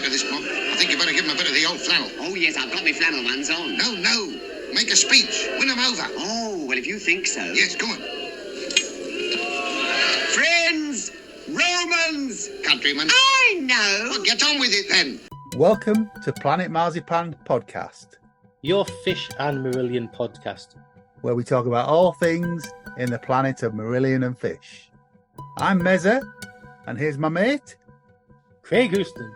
of this mob. I think you better give them a bit of the old flannel. Oh, yes, I've got my flannel ones on. No. Make a speech. Win them over. Oh, well, if you think so. Yes, go on. Friends! Romans! Countrymen. I know! Well, get on with it then. Welcome to Planet Marzipan podcast, your fish and Marillion podcast, where we talk about all things in the planet of Marillion and fish. I'm Mezza, and here's my mate, Craig Houston.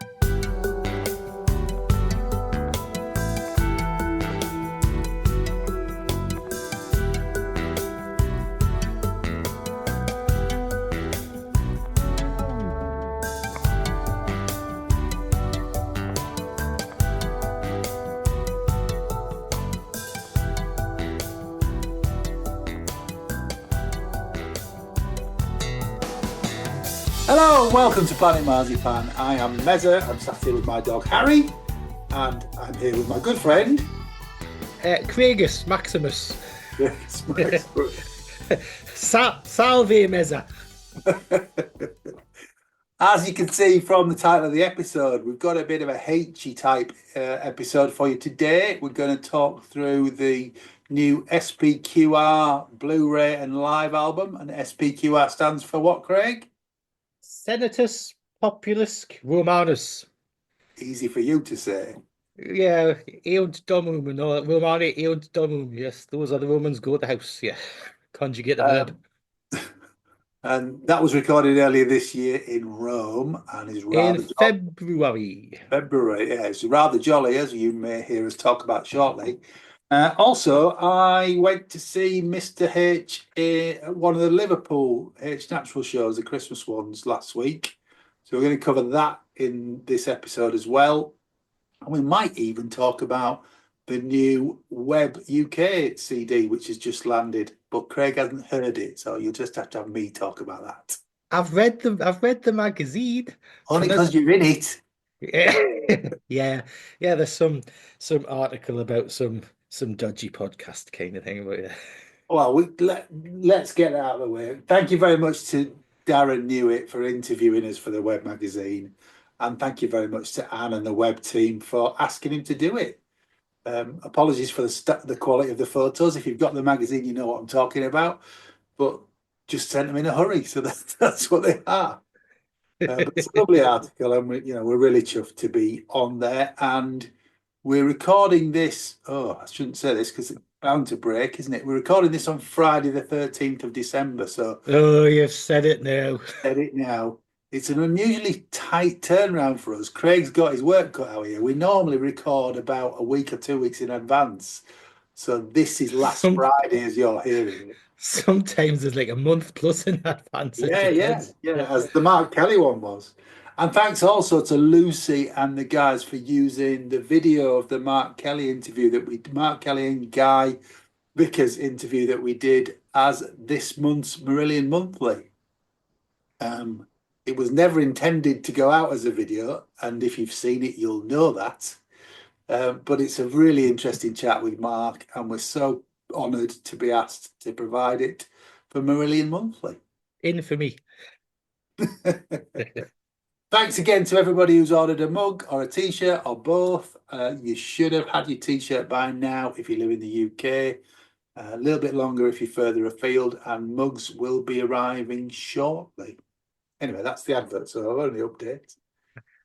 Hello, welcome to Planet Marzipan. I am Mezza. I'm sat here with my dog Harry, and I'm here with my good friend Craigus Maximus. Salve Mezza. As you can see from the title of the episode, we've got a bit of a H-y type episode for you today. We're going to talk through the new S.P.Q.R. Blu-ray and live album, and S.P.Q.R. stands for what, Craig? Senatus Populus Romanus. Easy for you to say. Yeah, Eod Domum and all Romani Eod Domum. Yes, those are the Romans go to the house. Yeah, conjugate the verb. And that was recorded earlier this year in Rome, and is rather in February. Yeah, it's rather jolly, as you may hear us talk about shortly. Also, I went to see Mr. H at one of the Liverpool H Natural shows, the Christmas ones, last week. So we're going to cover that in this episode as well. And we might even talk about the new Web UK CD, which has just landed. But Craig hasn't heard it, so you'll just have to have me talk about that. I've read the magazine. Only because you're in it. Yeah. There's some article about some dodgy podcast kind of thing, but yeah. Well, let's get out of the way. Thank you very much to Darren Newitt for interviewing us for the Web magazine, and thank you very much to Anne and the Web team for asking him to do it. Apologies for the quality of the photos. If you've got the magazine, you know what I'm talking about, but just sent them in a hurry, so that's what they are. But it's a lovely article, and we're really chuffed to be on there. And we're recording this. Oh, I shouldn't say this because it's bound to break, isn't it? We're recording this on Friday, the 13th of December. So, you've said it now. It's an unusually tight turnaround for us. Craig's got his work cut out here. We normally record about a week or 2 weeks in advance. So this is last Friday as you're hearing it. Sometimes it's like a month plus in advance. Yeah, as the Mark Kelly one was. And thanks also to Lucy and the guys for using the video of the Mark Kelly interview Mark Kelly and Guy Vickers interview that we did as this month's Marillion Monthly. It was never intended to go out as a video, and if you've seen it, you'll know that. But it's a really interesting chat with Mark, and we're so honoured to be asked to provide it for Marillion Monthly. Infamy. Thanks again to everybody who's ordered a mug or a T-shirt or both. You should have had your T-shirt by now if you live in the UK. A little bit longer if you're further afield, and mugs will be arriving shortly. Anyway, that's the advert, so I'll only update.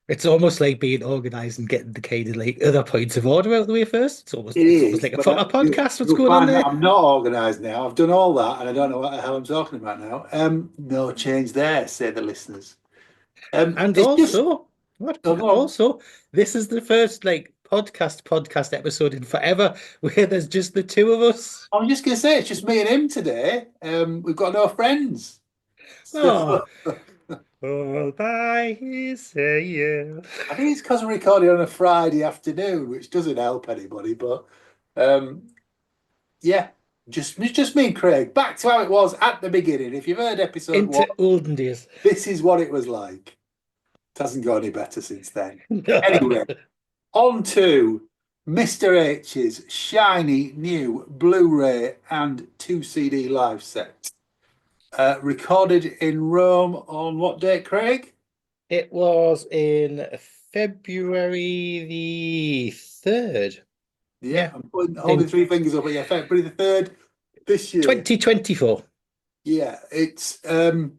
It's almost like being organised and getting the kind of like other points of order out the way first. It's almost like a proper podcast. What's going on there? I'm not organised now. I've done all that, and I don't know what the hell I'm talking about now. No change there, say the listeners. And also, this is the first podcast episode in forever where there's just the two of us. I'm just going to say it's just me and him today. We've got no friends. So... all by himself. I think it's because we're recording on a Friday afternoon, which doesn't help anybody. But just me and Craig. Back to how it was at the beginning. If you've heard episode one, olden days, this is what it was like. It hasn't got any better since then. No. Anyway, on to Mr. H's shiny new Blu-ray and 2 CD live set. Recorded in Rome on what date, Craig? It was in February the 3rd. Yeah, I'm holding three fingers up. But yeah, February the 3rd this year. 2024. Yeah, it's a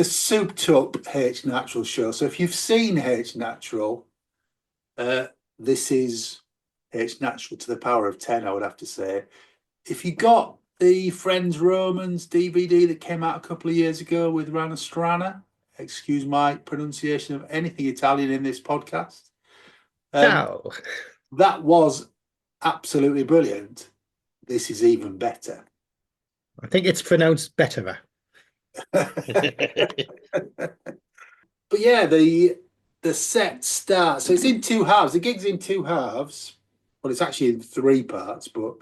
souped up H Natural show. So if you've seen H Natural, this is H Natural to the power of 10, I would have to say. If you got the Friends Romans DVD that came out a couple of years ago with Ranestrane, excuse my pronunciation of anything Italian in this podcast, Now, that was absolutely brilliant. This is even better. I think it's pronounced better. But yeah, the set starts. So it's in two halves. The gig's in two halves. Well, it's actually in three parts, but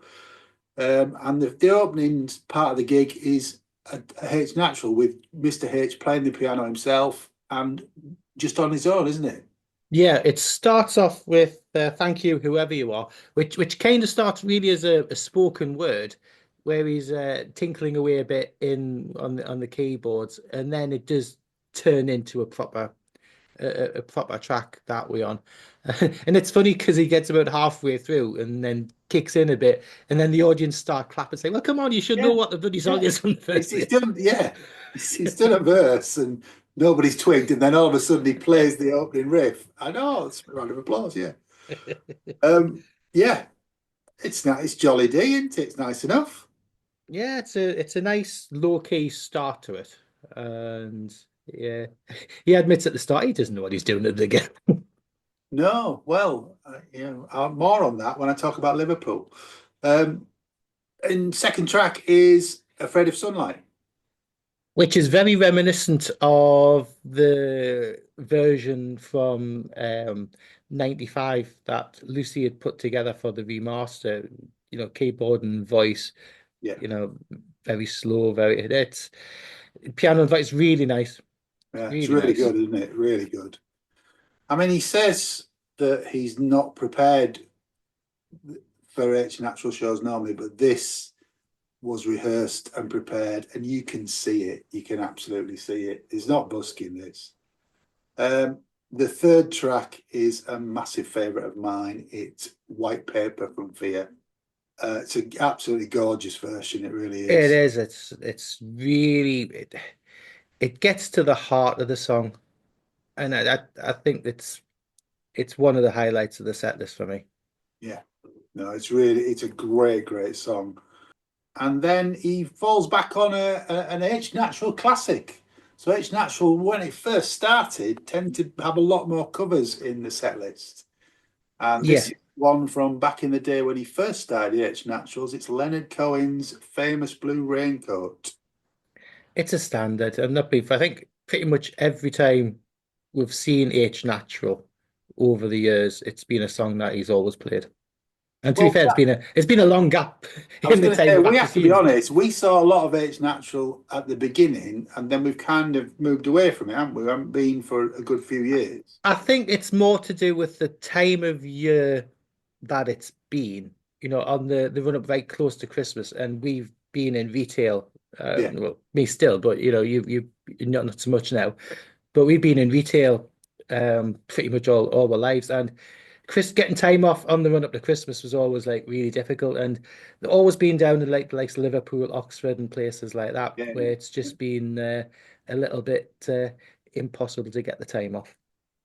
and the opening part of the gig is a H Natural with Mr. H playing the piano himself and just on his own, isn't it? Yeah, it starts off with "Thank you, whoever you are," which kind of starts really as a spoken word, where he's tinkling away a bit on the keyboards, and then it does turn into a proper track that way on. And it's funny because he gets about halfway through and then kicks in a bit, and then the audience start clapping, saying, "Well, come on, you should know what the bloody song is on the first He's bit." done, yeah, he's done a verse and nobody's twigged, and then all of a sudden he plays the opening riff. I know, it's a round of applause, yeah. Yeah, it's nice, it's jolly D, isn't it? It's nice enough. Yeah, it's a nice low key start to it, and yeah, he admits at the start he doesn't know what he's doing at the beginning. No, well, more on that when I talk about Liverpool. And second track is Afraid of Sunlight. Which is very reminiscent of the version from 95 that Lucy had put together for the remaster, keyboard and voice, Yeah, very slow, it's piano and voice, really nice. yeah, it's Really really nice. good, isn't it? Really good. I mean, he says that he's not prepared for H Natural shows normally, but this was rehearsed and prepared, and you can see it. You can absolutely see it. He's not busking this. The third track is a massive favourite of mine. It's White Paper from Fear. It's an absolutely gorgeous version. It really It is. is. It's really it gets to the heart of the song, and I think it's one of the highlights of the set list for me. Yeah. No, it's a great song. And then he falls back on an H Natural classic. So H Natural, when it first started, tended to have a lot more covers in the set list. And Yeah, this is one from back in the day when he first started the H Naturals. It's Leonard Cohen's famous Blue Raincoat. it's a standard. I'm not being. I think pretty much every time we've seen H Natural over the years, it's been a song that he's always played. And to be Well, fair, it's been a long gap I was in the going to time say, we've we actually have to be seen. honest, we saw a lot of H Natural at the beginning, and then we've kind of moved away from it, haven't we? We haven't been for a good few years. I think it's more to do with the time of year that it's been, on the run up very close to Christmas, and we've been in retail. Yeah. Well, me still, but you not so much now. But we've been in retail pretty much all our lives, and getting time off on the run up to Christmas was always like really difficult, and always been down in like the likes of Liverpool, Oxford, and places like that, Yeah. where it's just been a little bit impossible to get the time off.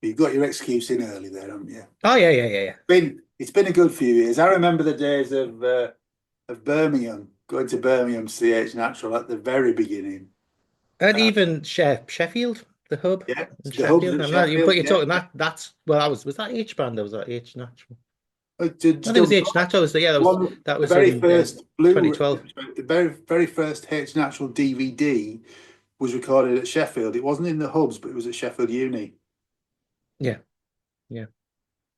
You've got your excuse in early there, haven't you? Oh yeah. It's been a good few years. I remember the days of Birmingham, going to Birmingham CH Natural at the very beginning. And even Sheffield, the hub Yeah, in the hubs Sheffield. at I'm not, but Sheffield. you're Yeah, talking that well, was that H band or was that H Natural? I think it was done H Natural. Yeah, one. that The was very in first Blu, 2012. the very first H Natural DVD was recorded at Sheffield. It wasn't in the hubs, but it was at Sheffield Uni. Yeah, yeah.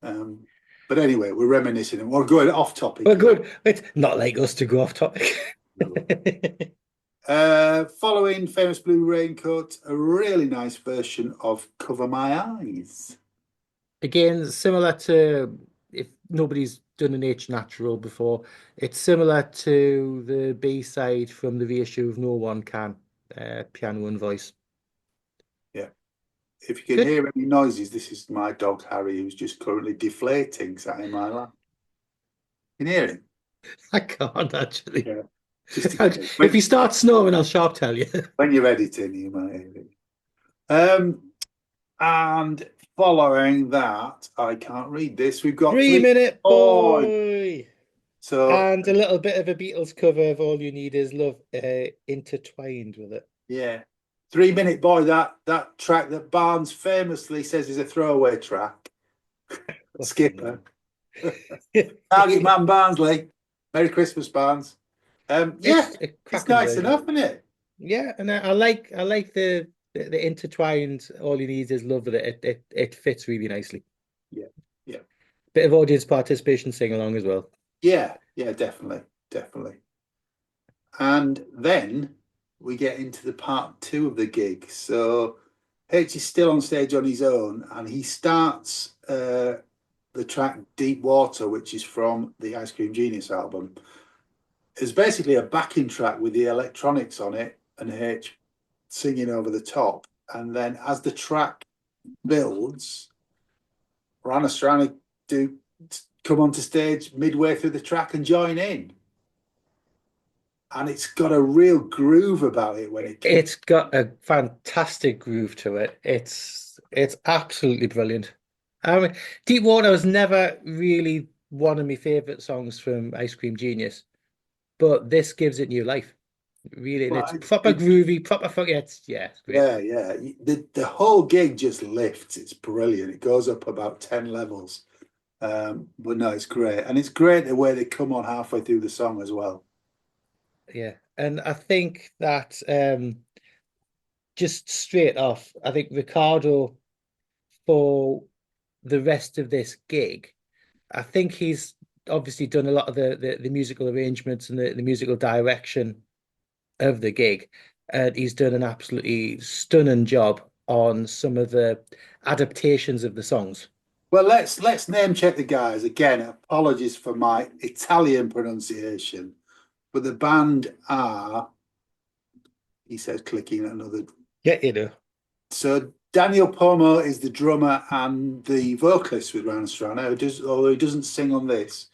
Um, but anyway, we're reminiscing and we're going off topic Well, here. good. It's not like us to go off topic. Following famous Blue Raincoat, a really nice version of Cover My Eyes. Again, similar to if nobody's done an H Natural before, it's similar to the B side from the reissue of No One Can, piano and voice. Yeah. if you can Good. hear any noises, this is my dog Harry, who's just currently deflating sat in my lap. Can you hear him? I can't actually. Yeah. Just If he starts snoring, I'll sharp tell you. when you're editing, you might hear it. And following that, I can't read this. We've got 3 Minute oh, Boy. so And a little bit of a Beatles cover of All You Need Is Love intertwined with it. yeah. 3 Minute Boy, that track that Barnes famously says is a throwaway track. Skipper. Target man Barnsley. Merry Christmas, Barnes. Yeah, it's nice enough, isn't it? Yeah, and I like the intertwined All You Need Is Love with it. It fits really nicely. Yeah, yeah. Bit of audience participation sing along as well. Yeah, definitely. And then we get into the part 2 of the gig. So H is still on stage on his own, and he starts the track Deep Water, which is from the Ice Cream Genius album. It's basically a backing track with the electronics on it and H singing over the top. And then as the track builds, Ranestrane do come onto stage midway through the track and join in. And it's got a real groove about it when it's got a fantastic groove to it. It's absolutely brilliant. I mean, Deep Water was never really one of my favorite songs from Ice Cream Genius, but this gives it new life. Really, and it's proper groovy, proper funky. It's great. Yeah. The whole gig just lifts. It's brilliant. It goes up about 10 levels. But no, it's great. And it's great the way they come on halfway through the song as well. Yeah, and I think that just straight off, I think Ricardo for the rest of this gig, I think he's obviously done a lot of the musical arrangements and the musical direction of the gig, and he's done an absolutely stunning job on some of the adaptations of the songs. Well, let's name check the guys again. Apologies for my Italian pronunciation. But the band are, he says, clicking another. Yeah, you know. So Daniel Pomo is the drummer and the vocalist with Ranestrane, although he doesn't sing on this.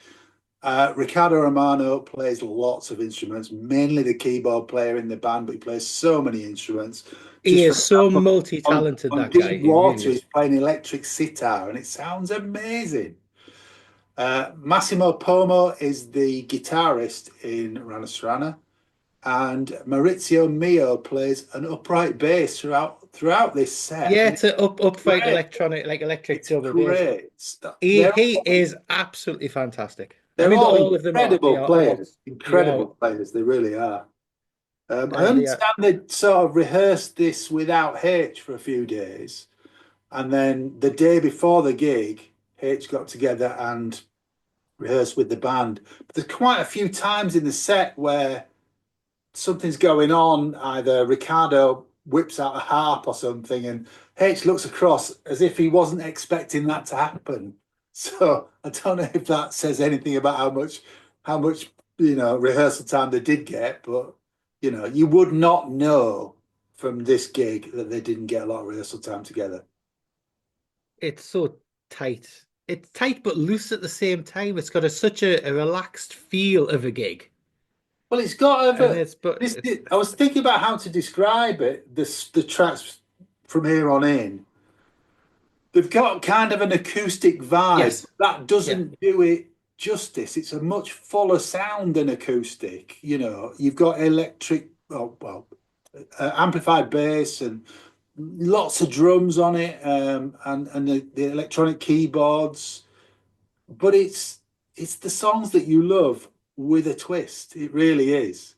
Ricardo Romano plays lots of instruments, mainly the keyboard player in the band, but he plays so many instruments. He is so multi-talented, that guy. Deep Water, he's playing electric sitar, and it sounds amazing. Massimo Pomo is the guitarist in Ranestrane, and Maurizio Mio plays an upright bass throughout this set. Yeah, it's an upright electric double bass. He is absolutely fantastic. They're all incredible players. Incredible players, they really are. I understand they sort of rehearsed this without H for a few days, and then the day before the gig, H got together and rehearsed with the band. But there's quite a few times in the set where something's going on. Either Ricardo whips out a harp or something, and H looks across as if he wasn't expecting that to happen. So I don't know if that says anything about how much rehearsal time they did get, but you would not know from this gig that they didn't get a lot of rehearsal time together. It's so tight. It's tight but loose at the same time. It's got such a relaxed feel of a gig. Well, it's got I was thinking about how to describe it. The tracks from here on in, they've got kind of an acoustic vibe. Yes. That doesn't do it justice. It's a much fuller sound than acoustic. You've got electric, amplified bass and lots of drums on it, and the electronic keyboards. But it's the songs that you love with a twist. It really is.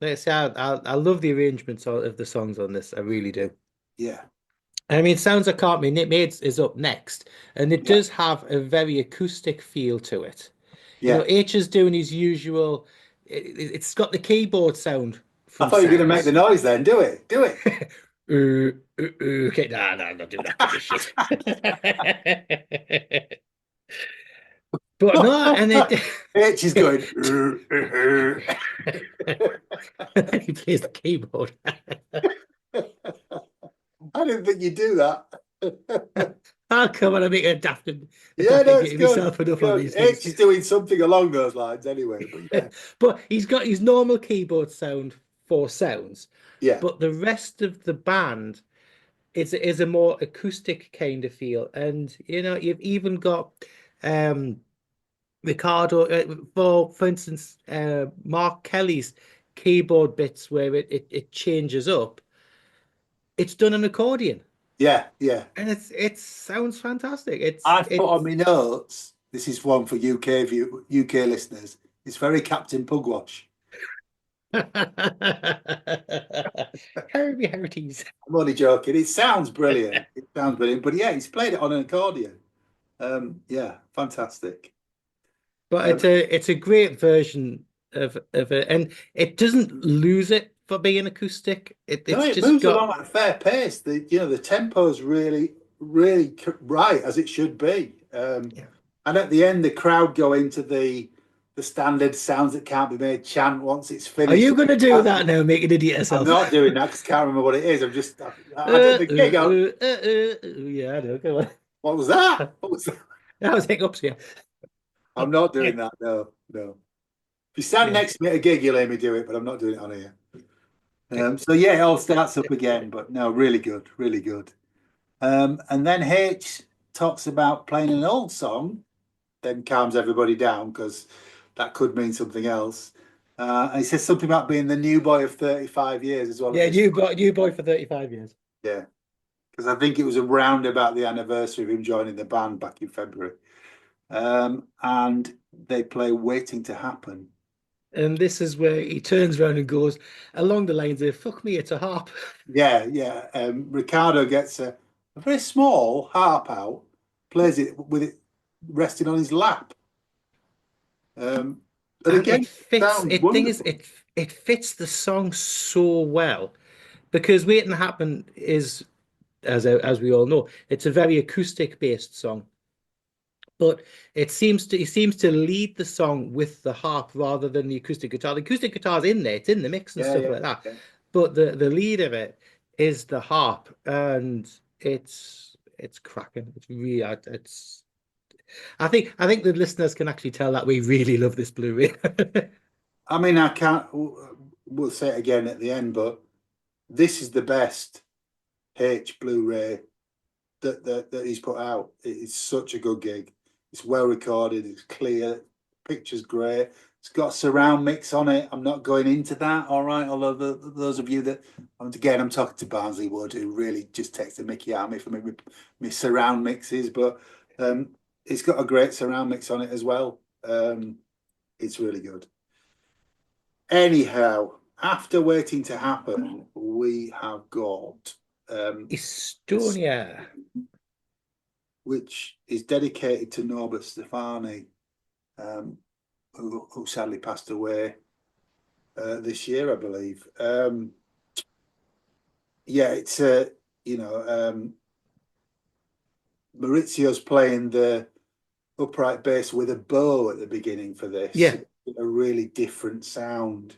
I love the arrangements of the songs on this. I really do. Yeah. I mean, Sounds Like Heart Maids is up next, and it does have a very acoustic feel to it. Yeah. H is doing his usual. It's got the keyboard sound. I thought you were going to make the noise then. Do it. Okay, no, I'm not doing that shit. But no, and H is going. He plays the keyboard. I didn't think you'd do that. I'll come on, I make a daft and Yeah, no, it's getting good. myself enough on Good. these H things. is doing something along those lines anyway, but yeah. But he's got his normal keyboard sound for sounds, Yeah. but the rest of the band is a more acoustic kind of feel. And you know, you've even got Ricardo for instance, Mark Kelly's keyboard bits where it changes up. It's done an accordion, Yeah, yeah. and it sounds fantastic. I've put on my notes, this is one for UK listeners. It's very Captain Pugwash. Herbie Herities. I'm only joking. It sounds brilliant. It sounds brilliant. But yeah, he's played it on an accordion. Yeah, fantastic. But Um, it's a great version of it, and it doesn't lose it for being acoustic. no, It's it just moves got along at a fair pace. The tempo's really right as it should be. yeah. And at the end, the crowd go into the standard sounds that can't be made chant once it's Are finished. you going to do that now? Make an idiot of I'm yourself. not doing that because I can't remember what it is. I did the gig. Yeah, I know. Come on. What was that? What was that? That was hiccups here. I'm not doing that. No, no. If you stand Yeah. next to me at a gig, you'll hear me do it, but I'm not doing it on here. So yeah, it all starts up again, but no, really good, really good. And then H talks about playing an old song, then calms everybody down because that could mean something else. And he says something about being the new boy of 35 years as well. Yeah, new boy for 35 years. Yeah, because I think it was around about the anniversary of him joining the band back in February. And they play Waiting to Happen. And this is where he turns around and goes along the lines of "fuck me, it's a harp." Yeah, yeah. Ricardo gets a very small harp out, plays it with it resting on his lap. And And again, it fits. sounds It thing is, wonderful. it fits the song so well because "Waiting to Happen" is, as we all know, it's a very acoustic based song. But it seems to lead the song with the harp rather than the acoustic guitar. The acoustic guitar's in there, it's in the mix and Yeah, stuff yeah, like that. yeah. But the lead of it is the harp, and it's cracking. It's really it's. I think the listeners can actually tell that we really love this Blu-ray. I mean, I can't. We'll say it again at the end, but this is the best H Blu-ray that he's put out. It's such a good gig. It's well recorded. It's clear. Picture's great. It's got a surround mix on it. I'm not going into that. All right. Although those of you that, and again, I'm talking to Barnsley Wood, who really just takes the mickey out of me for my surround mixes, but it's got a great surround mix on it as well. It's really good. Anyhow, after Waiting to Happen, we have got Estonia. which is dedicated to Norbert Stefani, who sadly passed away this year, I believe. Yeah, it's Maurizio's playing the upright bass with a bow at the beginning for this. Yeah. A really different sound.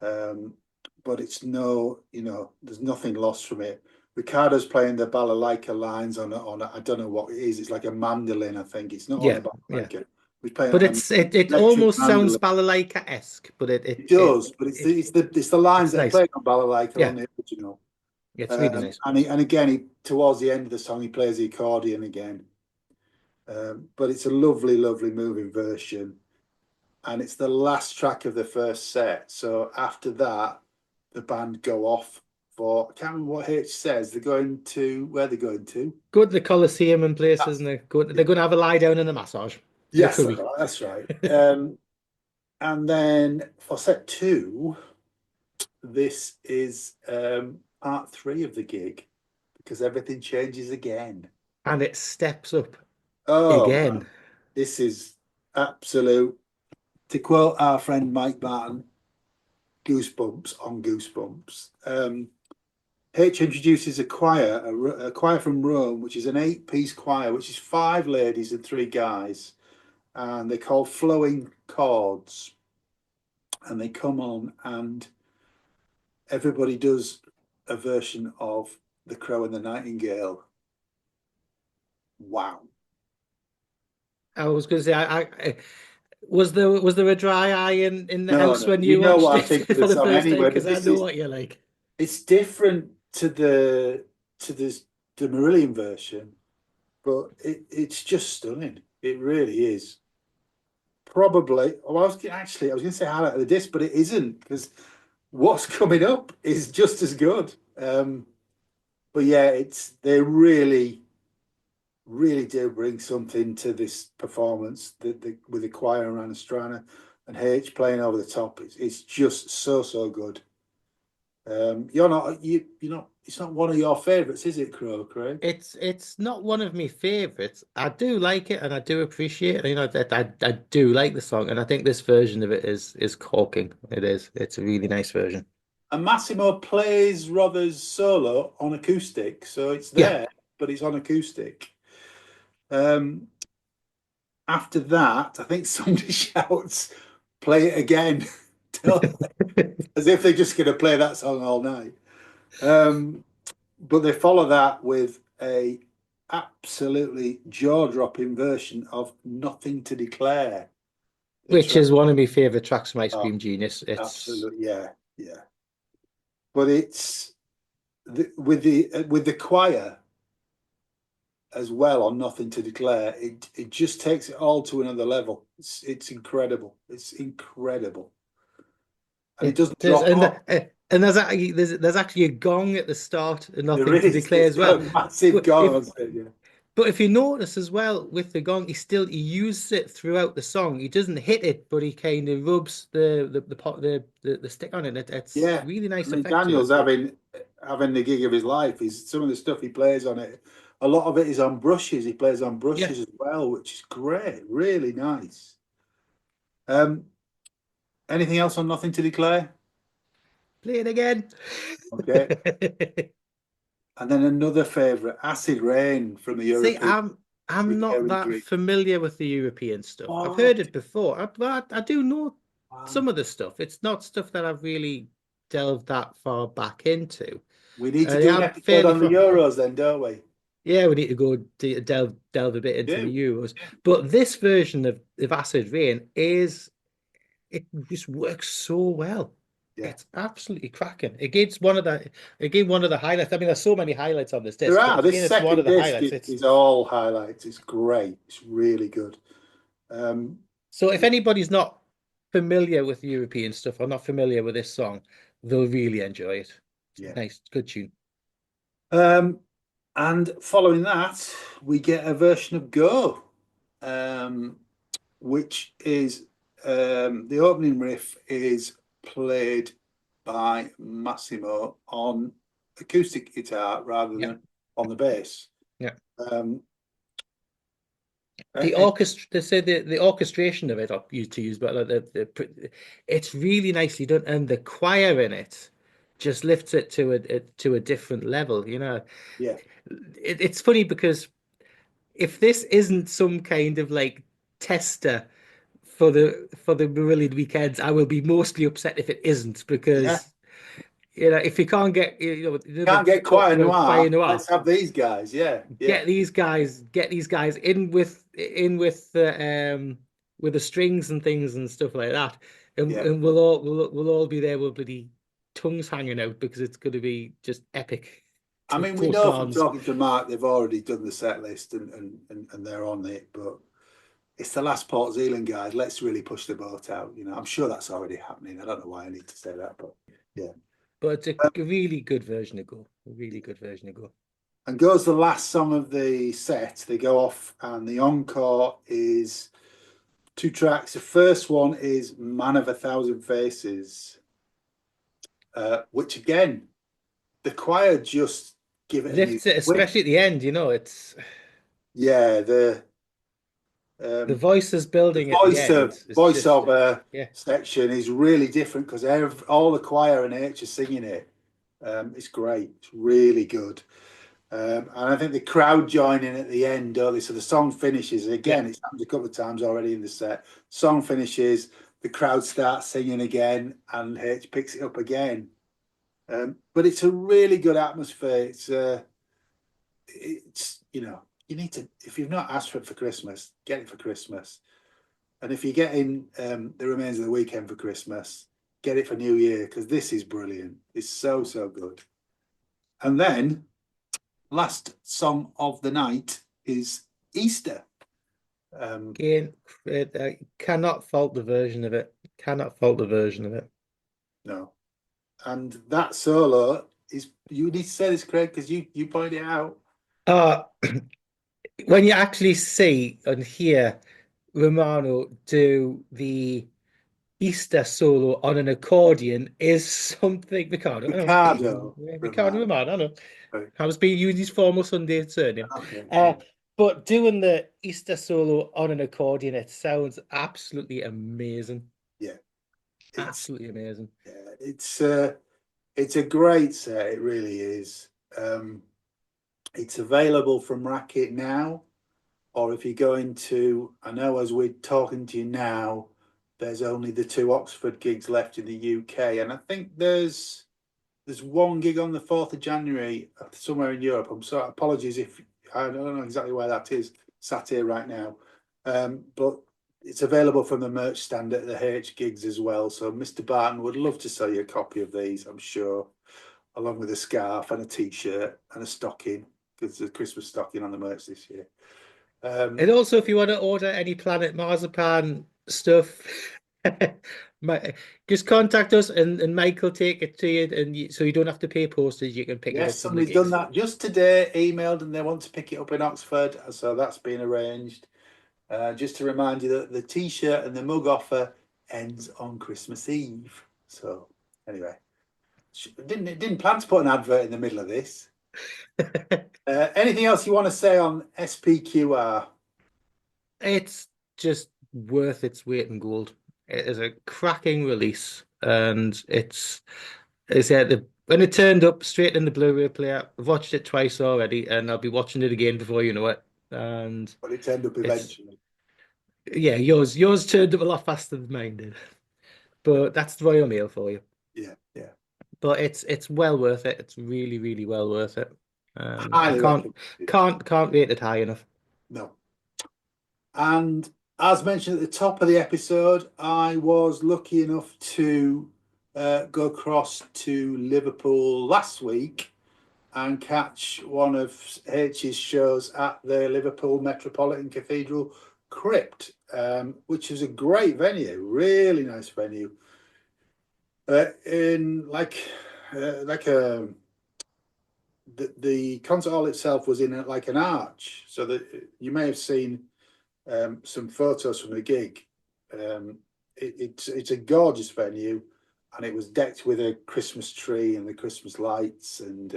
But it's there's nothing lost from it. Ricardo's playing the balalaika lines on a I don't know what it is. It's like a mandolin, I think. It's not on a balalaika. Yeah. He's playing But it almost mandolin. sounds balalaika-esque, but it does, but it's the lines that nice. are played on balalaika on the original. Yeah, it's really nice. And again, towards the end of the song, he plays the accordion again. But it's a lovely, lovely moving version. And it's the last track of the first set. So after that, the band go off for, I can't remember what H says. They're going to, where they're going to? Go to the Colosseum and places, and they're going to have a lie down and a massage. Yes, that's right. And then for set 2, this is part 3 of the gig because everything changes again. And it steps up again. Man. This is absolute, to quote our friend Mike Barton, goosebumps on goosebumps. H introduces a choir, a choir from Rome, which is an 8-piece choir, which is 5 ladies and 3 guys. And they're called Flowing Chords. And they come on and everybody does a version of The Crow and the Nightingale. Wow. I was going to say, was there a dry eye in the No, house no. when You you know watched what I it think of for the the song first time? anyway, but Because I know what you're like. it's different to the Marillion version, but it's just stunning. It really is. Probably, well, I was going to say highlight of the disc, but it isn't, because what's coming up is just as good. But yeah, they really, really do bring something to this performance. With the choir and Ranestrane and H playing over the top, it's just so good. You're not. It's not one of your favourites, is it, Craig? It's not one of my favorites. I do like it and I do appreciate it. You know that I do like the song, and I think this version of it is corking. It is. It's a really nice version. And Massimo plays Rother's solo on acoustic, so it's Yeah. there, but it's on acoustic. After that, I think somebody shouts, "Play it again," as if they're just going to play that song all night. But they follow that with a absolutely jaw-dropping version of "Nothing to Declare," Which is one of my favorite tracks from Ice Oh, Cream Genius. It's absolutely, yeah. But it's with the choir as well on "Nothing to Declare." It just takes it all to another level. It's incredible. It's incredible, and it doesn't does, drop off. and there's actually a gong at the start and There Nothing to is. Declare It's as got well. a massive But gong if on stage. Yeah. But if you notice as well with the gong, he uses it throughout the song. He doesn't hit it, but he kind of rubs the stick on it. It's Yeah, really I nice mean effect to Daniel's it. having the gig of his life. He's some of the stuff he plays on it. A lot of it is on brushes. He plays on Yeah, brushes as well, which is great. Really nice. Um, anything else on Nothing to Declare? play it again. Okay, and then another favourite, Acid Rain from the See, European I'm not that Group. familiar with the European stuff. I've heard What? it before, but I do know Wow. some of the stuff. It's not stuff that I've really delved that far back into. We need to They do an are episode fairly on the far. Euros then, don't we? Yeah, we need to go delve a bit into the Do. Euros. But this version of Acid Rain it just works so well. Yeah. It's absolutely cracking. One of the highlights. I mean, there's so many highlights on this There disc, but are. This again, it's one second of the disc highlights. is all highlights. It's great. It's really good. So if Yeah. anybody's not familiar with European stuff or not familiar with this song, they'll really enjoy it. It's Yeah. a nice, good tune. And following that, we get a version of Go, which is the opening riff is played by Massimo on acoustic guitar rather Yeah, than on the bass. yeah. Um, The and- orchestra, they say the orchestration of it, or used to use, but like it's really nicely done, and the choir in it just lifts it to a different level. yeah, It's funny because if this isn't some kind of like tester for the Marillion weekends, I will be mostly upset if it isn't, yeah. because if you can't get Can't they've get talked choir about choir noir. noir. Let's have these guys. Yeah, yeah, Get these guys with the strings and things and stuff like that, and, yeah. and we'll all be there with bloody tongues hanging out because it's going to be just epic. I mean, we Both know from bands. talking to Mark, they've already done the set list and they're on it, but it's the last Port Zealand guys. Let's really push the boat out. I'm sure that's already happening. I don't know why I need to say that, but yeah. But it's a really good version of Go. A really good version of Go. And Go's the last song of the set. They go off, and the encore is two tracks. The first one is Man of a Thousand Faces, which again, the choir just give it a new Lifts it, twist. especially at the end. It's Yeah, the voices the building at the end. It's just voiceover yeah. section is really different because all the choir and H are singing it. It's great. It's really good. And I think the crowd join in at the end, don't they? So the song finishes again. Yeah. It's happened a couple of times already in the set. Song finishes, the crowd starts singing again, and H picks it up again. But but it's a really good atmosphere. It's you know, you need to, if you've not asked for it for Christmas, get it for Christmas. And if you're getting the remains of the weekend for Christmas, get it for New Year, because this is brilliant. It's so good. And then last song of the night is Easter. Again, I cannot fault the version of it. Cannot fault the version of it. No. And that solo is, you need to say this, Craig, because you pointed it out. When you actually see and hear Romano do the Easter solo on an accordion is something. Ricardo, Ricardo Ricardo Romano, I know. Right. I was being used his formal Sunday surname. Okay. But doing the Easter solo on an accordion, it sounds absolutely amazing. Yeah. Absolutely amazing. Yeah, it's a great set, it really is. It's available from Racket now, or if you go into, I know as we're talking to you now, there's only the 2 Oxford gigs left in the UK, and I think there's one gig on the 4th of January somewhere in Europe. I'm sorry, apologies if I don't know exactly where that is, sat here right now. But it's available from the merch stand at the H gigs as well. So Mr. Barton would love to sell you a copy of these, I'm sure, along with a scarf and a t-shirt and a stocking, because there's a Christmas stocking on the merch this year. And also, if you want to order any Planet Marzipan stuff, just contact us and Mike will take it to you, and so you don't have to pay postage. You can pick it up. Yes, somebody's done that just today, emailed, and they want to pick it up in Oxford, so that's been arranged. Just to remind you that the t-shirt and the mug offer ends on Christmas Eve. So anyway, didn't plan to put an advert in the middle of this. Anything else you want to say on SPQR? It's just worth its weight in gold. It is a cracking release, and it's when it turned up straight in the Blu-ray player. I've watched it twice already, and I'll be watching it again before you know it. And But it turned up eventually. Yeah, yours turned up a lot faster than mine did. But that's the Royal Mail for you. Yeah. But it's well worth it. It's really well worth it. Highly Can't rate it high enough. No. And as mentioned at the top of the episode, I was lucky enough to go across to Liverpool last week and catch one of H's shows at the Liverpool Metropolitan Cathedral Crypt, which is a great venue, really nice venue. The concert hall itself was in like an arch, so that you may have seen some photos from the gig. It's a gorgeous venue, and it was decked with a Christmas tree and the Christmas lights, and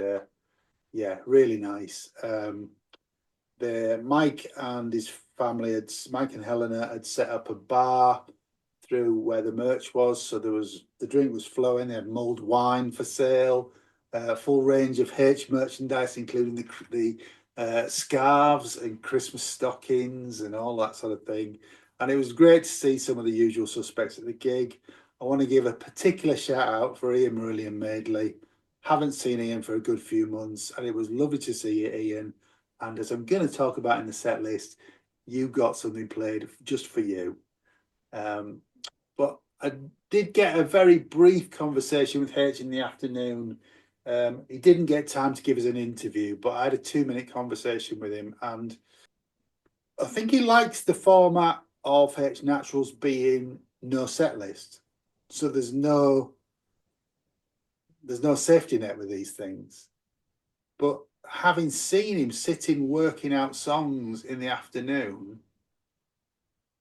yeah, really nice. Mike and his family Mike and Helena had set up a bar through where the merch was, so the drink was flowing. They had mulled wine for sale, full range of H merchandise, including the scarves and Christmas stockings and all that sort of thing. And it was great to see some of the usual suspects at the gig. I want to give a particular shout out for Ian Marillion Madeley. Haven't seen Ian for a good few months, and it was lovely to see you, Ian. And as I'm going to talk about in the set list, you got something played just for you. But I did get a very brief conversation with H in the afternoon. He didn't get time to give us an interview, but I had a 2-minute conversation with him, and I think he likes the format of H Naturals being no set list. So there's no safety net with these things. But having seen him sitting working out songs in the afternoon,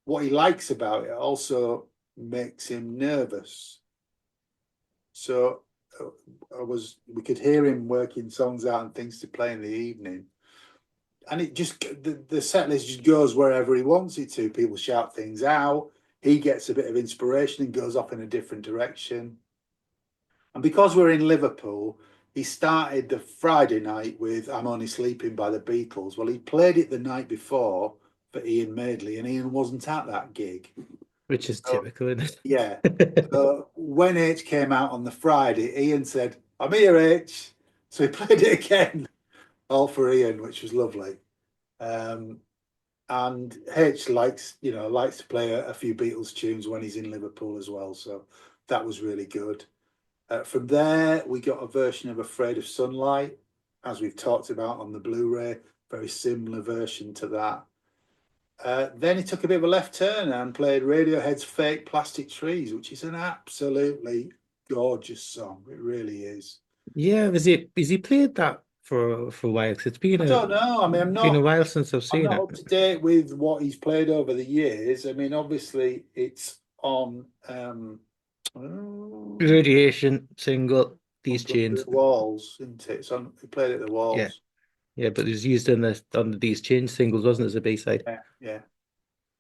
what he likes about it also makes him nervous. So we could hear him working songs out and things to play in the evening, and it just the set list just goes wherever he wants it to. People shout things out, he gets a bit of inspiration and goes off in a different direction. And because we're in Liverpool, he started the Friday night with I'm Only Sleeping by the Beatles. Well, he played it the night before for Ian Madeley, and Ian wasn't at that gig. Which is typical, isn't it? Yeah. So when H came out on the Friday, Ian said, I'm here, H. So he played it again, all for Ian, which was lovely. And H likes to play a few Beatles tunes when he's in Liverpool as well. So that was really good. From there, we got a version of Afraid of Sunlight, as we've talked about on the Blu-ray, very similar version to that. Then he took a bit of a left turn and played Radiohead's Fake Plastic Trees, which is an absolutely gorgeous song. It really is. Yeah, has he played that for a while? 'Cause it's been I don't know. I mean, been a while since I've I'm seen not it. up to date with what he's played over the years. I mean, obviously it's on Radiation single, These the Chains. Walls, isn't it? He played at the Yeah, Walls. yeah, but it was used in the These Chains singles, wasn't it, as a B-side? Yeah.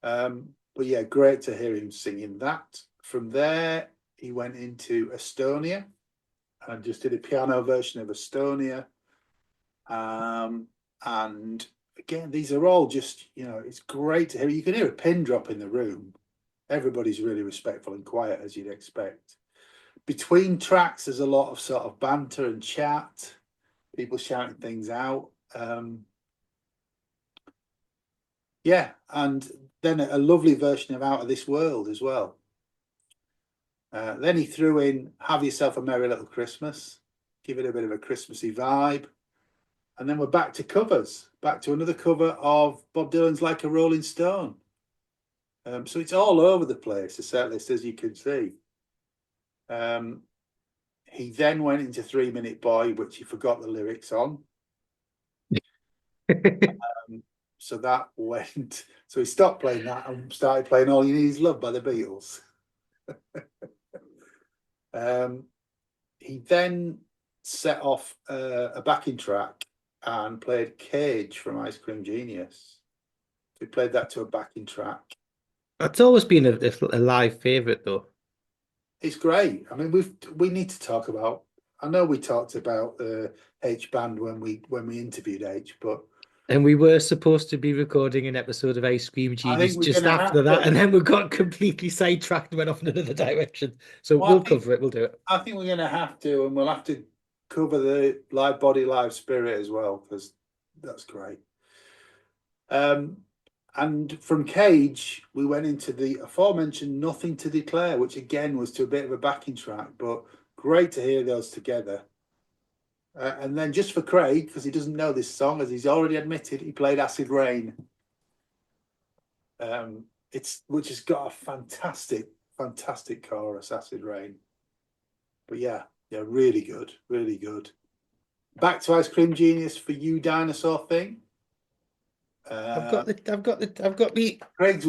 But yeah, great to hear him singing that. From there, he went into Estonia and just did a piano version of Estonia. And again, these are all just, it's great to hear. You can hear a pin drop in the room. Everybody's really respectful and quiet, as you'd expect. Between tracks, there's a lot of sort of banter and chat, people shouting things out. Yeah, and then a lovely version of Out of This World as well. Then he threw in Have Yourself a Merry Little Christmas, give it a bit of a Christmassy vibe. And then we're back to covers, back to another cover of Bob Dylan's Like a Rolling Stone. So it's all over the place, the set list, as you can see. He then went into 3 Minute Boy, which he forgot the lyrics on. So that went. So he stopped playing that and started playing All You Need Is Love by the Beatles. He then set off a backing track and played Cage from Ice Cream Genius. He played that to a backing track. It's always been a live favorite, though. It's great. I mean, we need to talk about. I know we talked about H Band when we interviewed H, but And we were supposed to be recording an episode of Ice Cream Genius we're just gonna after have that, to. and then we got completely sidetracked and went off in another direction. So Well, we'll cover it. We'll do it. I think we're going to have to, and we'll have to cover the Live Body, Live Spirit as well, because that's great. And from Cage, we went into the aforementioned Nothing to Declare, which again was to a bit of a backing track, but great to hear those together. And then just for Craig, because he doesn't know this song, as he's already admitted, he played Acid Rain. Which has got a fantastic chorus, Acid Rain. But yeah, really good, really good. Back to Ice Cream Genius for You Dinosaur Thing. I've got the. Craig's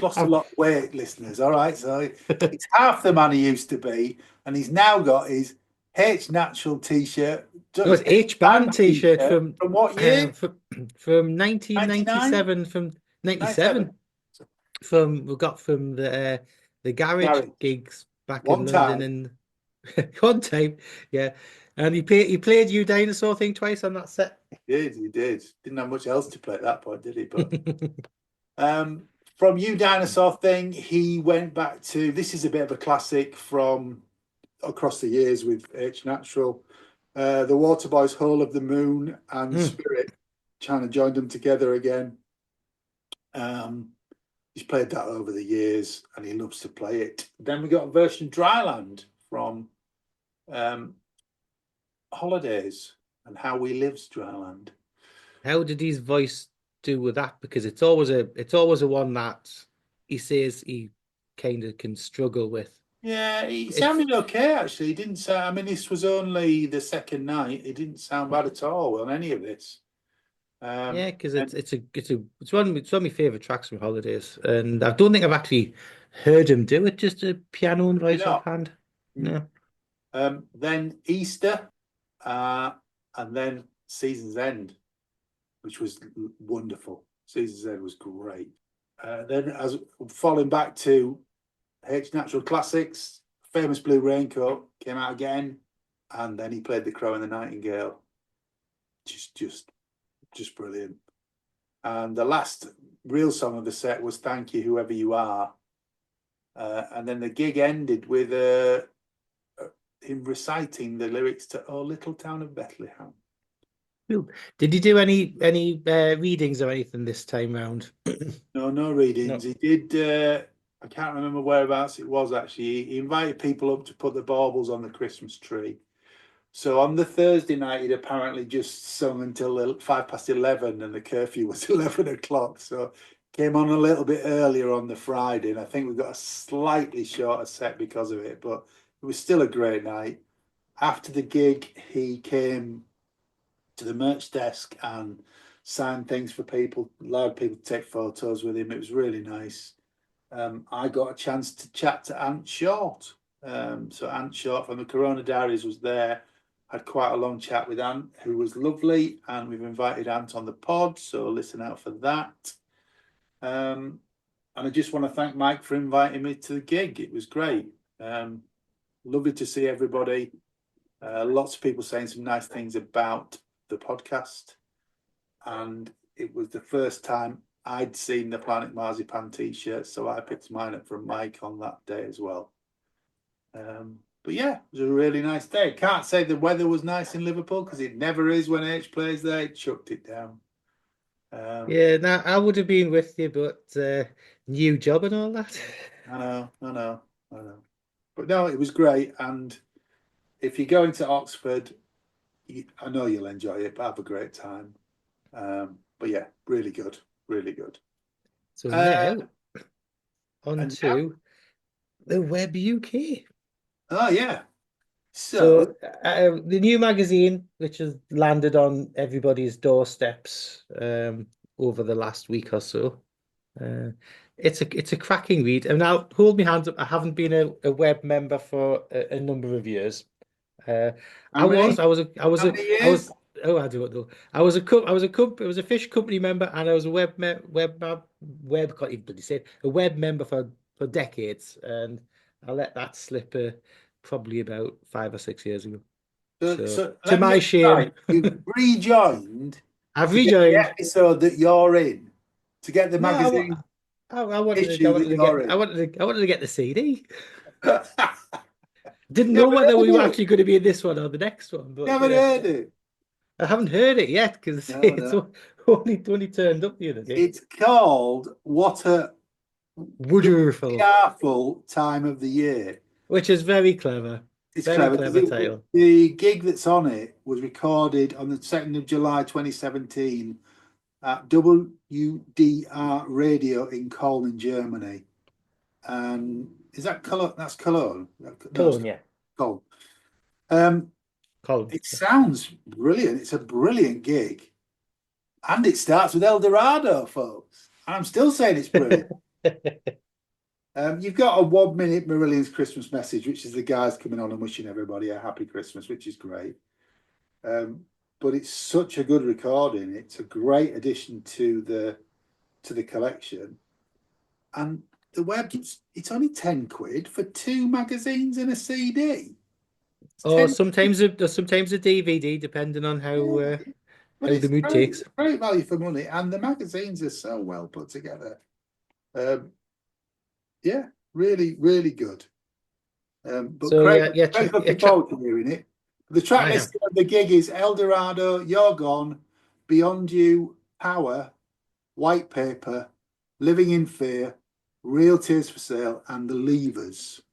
lost a lot of weight, listeners. All right, so it's half the man he used to be, and he's now got his H Natural T-shirt. No, it's H Band T-shirt from what year? From 1997, from 97. We got from the garage gigs back in London, and one time, yeah. And he played You Dinosaur Thing twice on that set. He did. Didn't have much else to play at that point, did he? But from You Dinosaur Thing, he went back to, this is a bit of a classic from across the years with H Natural. The Waterboys, Whole of the Moon and Spirit kind of joined them together again. He's played that over the years and he loves to play it. Then we got a version of Dryland from Holidays and How We Live's Dryland. How did his voice do with that? Because it's always a one that he says he kind of can struggle with. Yeah, he sounded okay actually. He didn't sound. I mean, this was only the second night. He didn't sound bad at all on any of this. Yeah, because it's one of my favorite tracks from Holidays, and I don't think I've actually heard him do it. Just a piano and voice offhand. No. Then Easter, and then Season's End, which was wonderful. Season's End was great. Then, as falling back to H Natural Classics, Famous Blue Raincoat came out again, and then he played The Crow and the Nightingale. Just brilliant. And the last real song of the set was Thank You, Whoever You Are. And then the gig ended with him reciting the lyrics to "Oh Little Town of Bethlehem." Cool. Did you do any readings or anything this time round? No readings. No. He did. I can't remember whereabouts it was actually. He invited people up to put the baubles on the Christmas tree. So on the Thursday night, he'd apparently just sung until 11:05, and the curfew was 11 o'clock. So came on a little bit earlier on the Friday, and I think we got a slightly shorter set because of it, but it was still a great night. After the gig, he came to the merch desk and signed things for people, allowed people to take photos with him. It was really nice. I got a chance to chat to Ant Short. So Ant Short from the Corona Diaries was there. Had quite a long chat with Ant, who was lovely, and we've invited Ant on the pod, so listen out for that. And I just want to thank Mike for inviting me to the gig. It was great. Lovely to see everybody. Lots of people saying some nice things about the podcast, and it was the first time I'd seen the Planet Marzipan t-shirt, so I picked mine up from Mike on that day as well. But yeah, it was a really nice day. Can't say the weather was nice in Liverpool because it never is when H plays there. It chucked it down. Yeah, now I would have been with you, but new job and all that. I know. But no, it was great. And if you're going to Oxford, I know you'll enjoy it, but have a great time. But yeah, really good. So now on and to the Web UK. Oh yeah. So the new magazine, which has landed on everybody's doorsteps over the last week or so. It's a cracking read. And now hold my hands up. I haven't been a web member for a number of years. I was oh, I don't know. I was a fish company member, and I was a web can't even bloody say it, a web member for decades, and I let that slip probably about 5 or 6 years ago. So to my shame, you've rejoined. I've To get the rejoined. episode that you're in, to get the No, magazine I wanted issue that you're in. I wanted to get the CD. Didn't You know haven't whether we heard were it? actually going to be in this one or the next one, but You haven't heard it? I haven't heard it yet because No, it's no. only turned up the other day. It's called What a Wonderful, Careful Time of the Year. which is very clever. It's Very clever clever because title. the gig that's on it was recorded on the 2nd of July 2017 at WDR Radio in Cologne, Germany. And is that Cologne? That's Cologne. Cologne, yeah. Cologne. Cologne. It sounds brilliant. It's a brilliant gig. And it starts with El Dorado, folks. And I'm still saying it's brilliant. You've got a 1 minute Marillion's Christmas message, which is the guys coming on and wishing everybody a happy Christmas, which is great. But it's such a good recording. It's a great addition to the collection. And the web, it's only 10 quid for 2 magazines and a CD. Or sometimes a DVD, depending on how the mood takes. Great value for money, and the magazines are so well put together. Yeah, really, really good. But So, Craig, yeah, Craig's looking forward to hearing it. The track list of the gig is El Dorado, You're Gone, Beyond You, Power, White Paper, Living in Fear, Real Tears for Sale, and The Levers.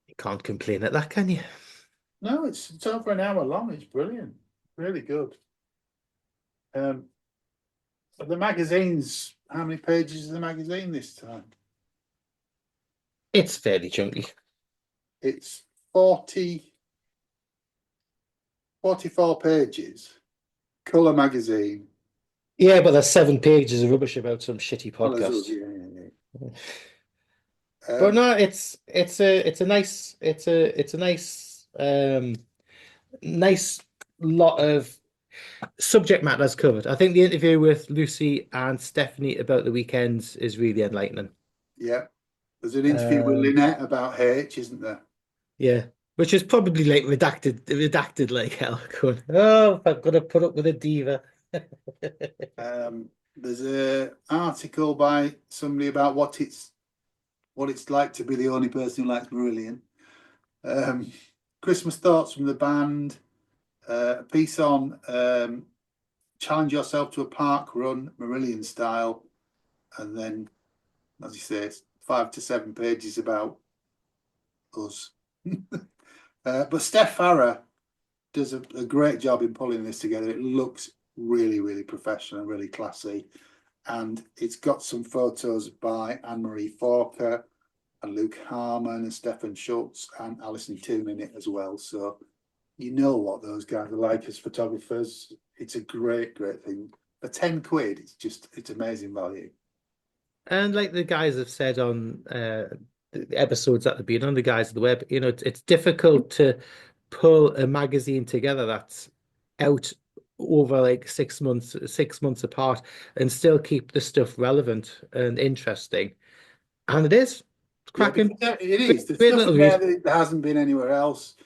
You can't complain at that, can you? No, it's over an hour long. It's brilliant. Really good. The magazine's, how many pages is the magazine this time? It's fairly chunky. It's 44 pages. Colour magazine. Yeah, but there's 7 pages of rubbish about some shitty podcast. Yeah. But no, it's a nice lot of subject matters covered. I think the interview with Lucy and Stephanie about the weekends is really enlightening. Yeah. There's an interview with Lynette about H, isn't there? Yeah. Which is probably like redacted like hell. Going, oh, I've got to put up with a diva. There's an article by somebody about what it's like to be the only person who likes Marillion. Christmas thoughts from the band, a piece on challenge yourself to a park run, Marillion style, and then, as you say, it's 5 to 7 pages about us. But Steph Farah does a great job in pulling this together. It looks really, really professional, really classy. And it's got some photos by Anne-Marie Forker and Luke Harmon and Stefan Schultz and Alison Toon in it as well. So you know what those guys are like as photographers. It's a great, great thing. For 10 quid, it's amazing value. And like the guys have said on the episodes that have been on, the guys of the web, it's difficult to pull a magazine together that's out over like 6 months apart and still keep the stuff relevant and interesting. And it is. It's cracking. Yeah, it is. There's Great stuff little in there read. that hasn't been anywhere else.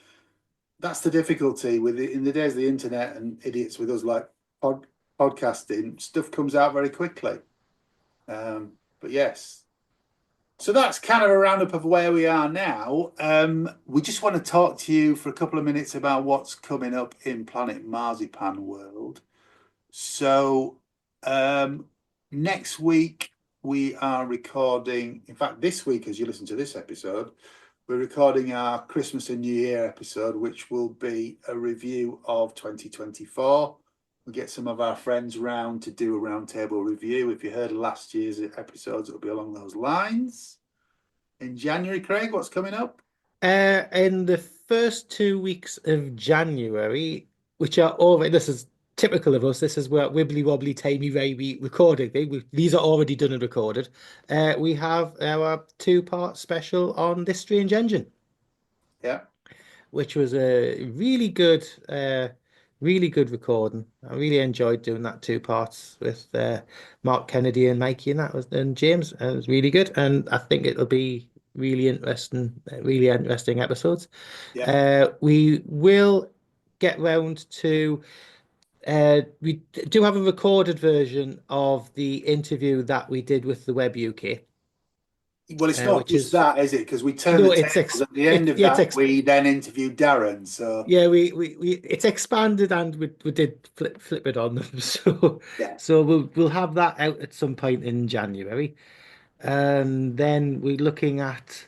That's the difficulty with it. In the days of the internet and idiots with us like podcasting, stuff comes out very quickly. But yes. So that's kind of a roundup of where we are now. We just want to talk to you for a couple of minutes about what's coming up in Planet Marzipan world. So next week we are recording, in fact, this week, as you listen to this episode, we're recording our Christmas and New Year episode, which will be a review of 2024. We'll get some of our friends round to do a roundtable review. If you heard last year's episodes, it'll be along those lines. In January, Craig, what's coming up? In the first 2 weeks of January, which are already, this is typical of us, this is where wibbly wobbly timey wimey recording thing. These are already done and recorded. We have our 2-part special on This Strange Engine. Yeah. Which was a really good recording. I really enjoyed doing that 2 parts with Mark Kennedy and Mikey, and James. It was really good, and I think it'll be really interesting episodes. Yeah. We will get round to. We do have a recorded version of the interview that we did with the Web UK. Well, it's not just that, is it? Because we turned No, the tables at the end of that. We then interviewed Darren. So yeah, we it's expanded and we did flip it on them. So yeah. so we'll have that out at some point in January, and then we're looking at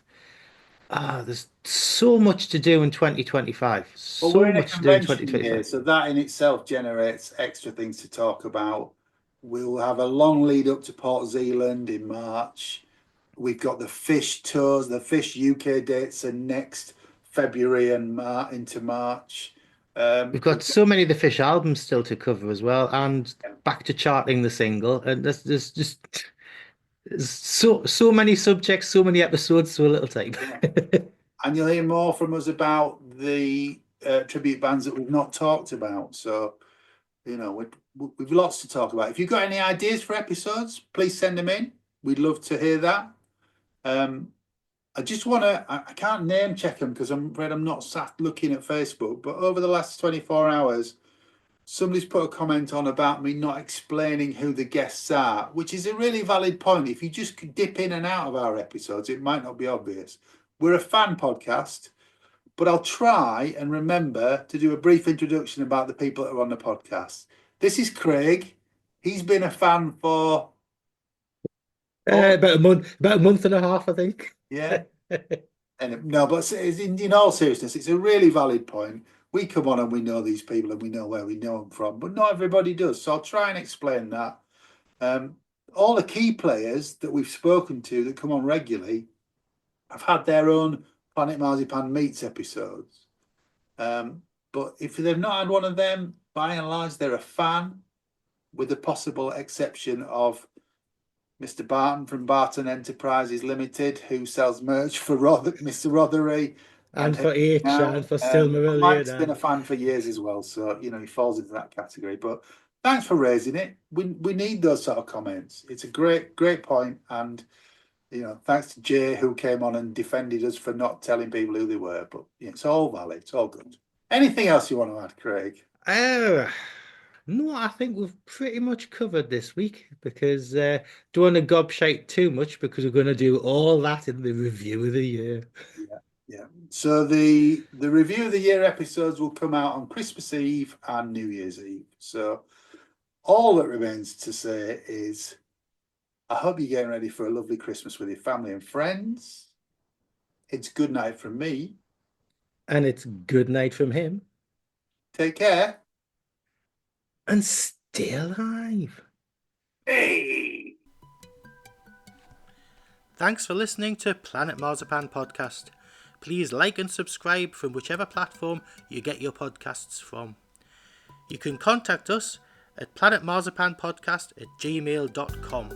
there's so much to do in 2025. Well, So we're in a much to do in convention year, 2025. so that in itself generates extra things to talk about. We'll have a long lead up to Port Zealand in March. We've got the Fish tours, the Fish UK dates are next February and into March. We've got so many of the Fish albums still to cover as well, and back to charting the single. And there's just so many subjects, so many episodes, so little time. Yeah. And you'll hear more from us about the tribute bands that we've not talked about. So, we've lots to talk about. If you've got any ideas for episodes, please send them in. We'd love to hear that. I just want to, I can't name check them because I'm afraid I'm not sat looking at Facebook, but over the last 24 hours, somebody's put a comment on about me not explaining who the guests are, which is a really valid point. If you just dip in and out of our episodes, it might not be obvious. We're a fan podcast, but I'll try and remember to do a brief introduction about the people that are on the podcast. This is Craig. He's been a fan for about a month and a half, I think. Yeah. And no, but in all seriousness, it's a really valid point. We come on and we know these people and we know where we know them from, but not everybody does. So I'll try and explain that. All the key players that we've spoken to that come on regularly have had their own Planet Marzipan Meets episodes. But if they've not had one of them, by and large, they're a fan, with the possible exception of Mr. Barton from Barton Enterprises Limited, who sells merch for Mr. Rothery. And for H, and for Still Marillion. Mike's been a fan for years as well, so, he falls into that category. But thanks for raising it. We need those sort of comments. It's a great point. And, thanks to Jay, who came on and defended us for not telling people who they were. But it's all valid. It's all good. Anything else you want to add, Craig? No, I think we've pretty much covered this week because don't want to gobshite too much because we're going to do all that in the review of the year. Yeah. Yeah. So the review of the year episodes will come out on Christmas Eve and New Year's Eve. So all that remains to say is I hope you're getting ready for a lovely Christmas with your family and friends. It's good night from me. And it's good night from him. Take care. And stay alive. Hey! Thanks for listening to Planet Marzipan podcast. Please like and subscribe from whichever platform you get your podcasts from. You can contact us at planetmarzipanpodcast@gmail.com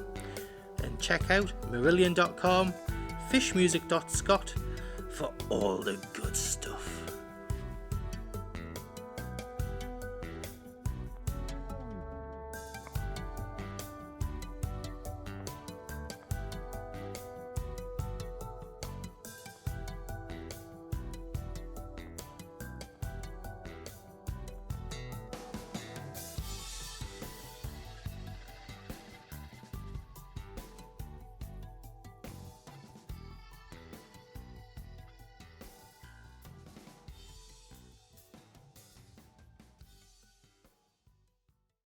and check out marillion.com, fishmusic.scot for all the good stuff.